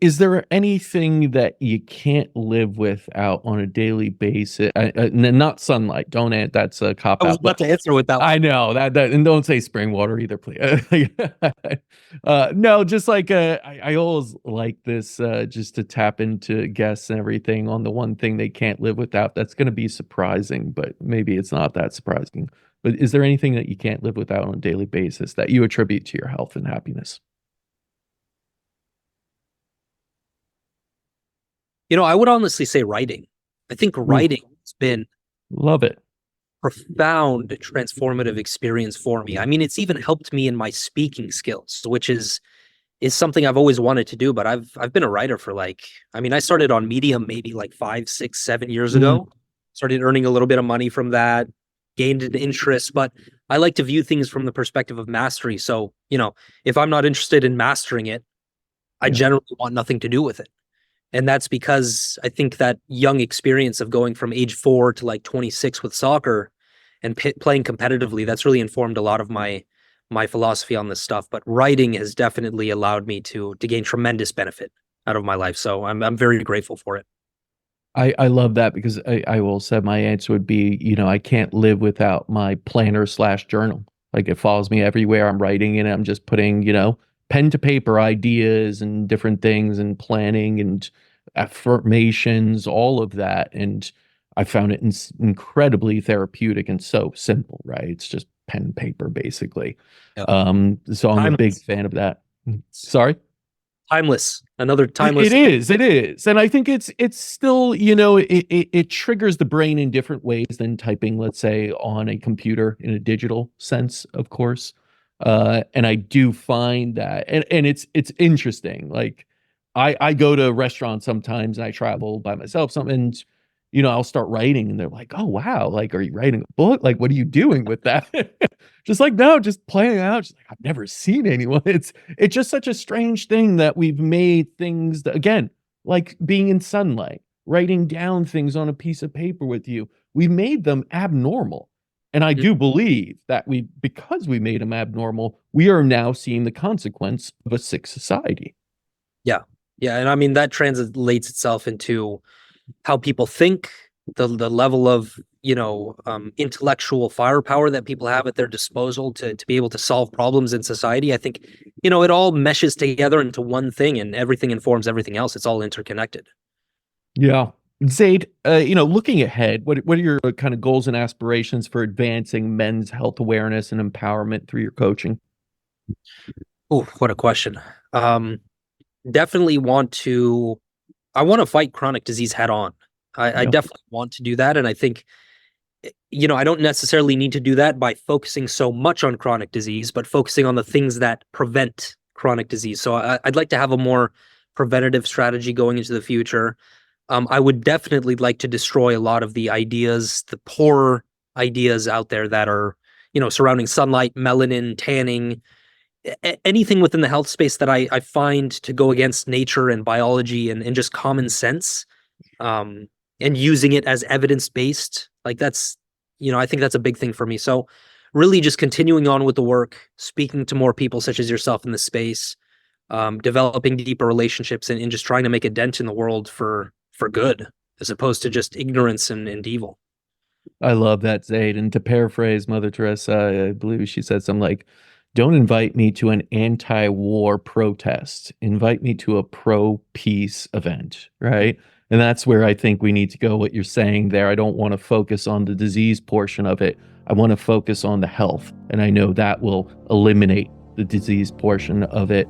Is there anything that you can't live without on a daily basis? Not sunlight. Don't add, that's a cop I was out. about But to answer with that one. I know that, and don't say spring water either, please. No, just like I always like this, just to tap into guests and everything on the one thing they can't live without. That's going to be surprising, but maybe it's not that surprising. But is there anything that you can't live without on a daily basis that you attribute to your health and happiness? I would honestly say writing. I think Ooh, writing has been love it. profound transformative experience for me. I mean, it's even helped me in my speaking skills, which is something I've always wanted to do, but I've been a writer for I started on Medium maybe like 5, 6, 7 years Mm, ago. Started earning a little bit of money from that, gained an interest, but I like to view things from the perspective of mastery. So, if I'm not interested in mastering it, I yeah. generally want nothing to do with it. And that's because I think that young experience of going from age 4 to like 26 with soccer and playing competitively, that's really informed a lot of my philosophy on this stuff. But writing has definitely allowed me to gain tremendous benefit out of my life. So I'm very grateful for it. I love that because I will say my answer would be, I can't live without my planner slash journal. Like it follows me everywhere. I'm writing in it. I'm just putting, pen to paper ideas and different things and planning and affirmations, all of that. And I found it incredibly therapeutic and so simple, right? It's just pen and paper basically. Yeah. So I'm a big Timeless. fan of that. Sorry? Timeless. Another It timeless. is, it is. And I think it's still, it triggers the brain in different ways than typing, let's say, on a computer in a digital sense, of course. And I do find that, and it's interesting. Like I go to restaurants sometimes and I travel by myself, some and I'll start writing and they're like, oh wow, like are you writing a book? Like, what are you doing with that? Just like, no, just playing out. Just like, I've never seen anyone. It's just such a strange thing that we've made things that, again, like being in sunlight, writing down things on a piece of paper with you. We made them abnormal. And I do believe that because we made them abnormal, we are now seeing the consequence of a sick society. Yeah. Yeah. And I mean, that translates itself into how people think, the level of intellectual firepower that people have at their disposal to be able to solve problems in society. I think it all meshes together into one thing, and everything informs everything else. It's all interconnected. Yeah. Zaid, looking ahead, what are your kind of goals and aspirations for advancing men's health awareness and empowerment through your coaching? Oh, what a question. um Definitely I want to fight chronic disease head on. I Yeah. definitely want to do that. And I think, I don't necessarily need to do that by focusing so much on chronic disease, but focusing on the things that prevent chronic disease. So I'd like to have a more preventative strategy going into the future. I would definitely like to destroy a lot of the ideas, the poor ideas out there that are, surrounding sunlight, melanin, tanning, anything within the health space that I find to go against nature and biology and just common sense, um, and using it as evidence based. Like I think that's a big thing for me. So really just continuing on with the work, speaking to more people such as yourself in the space, developing deeper relationships and just trying to make a dent in the world for good as opposed to just ignorance and evil. I love that, Zaid. And to paraphrase Mother Teresa, I believe she said something like, don't invite me to an anti-war protest. Invite me to a pro-peace event, right? And that's where I think we need to go, what you're saying there. I don't want to focus on the disease portion of it. I want to focus on the health. And I know that will eliminate the disease portion of it.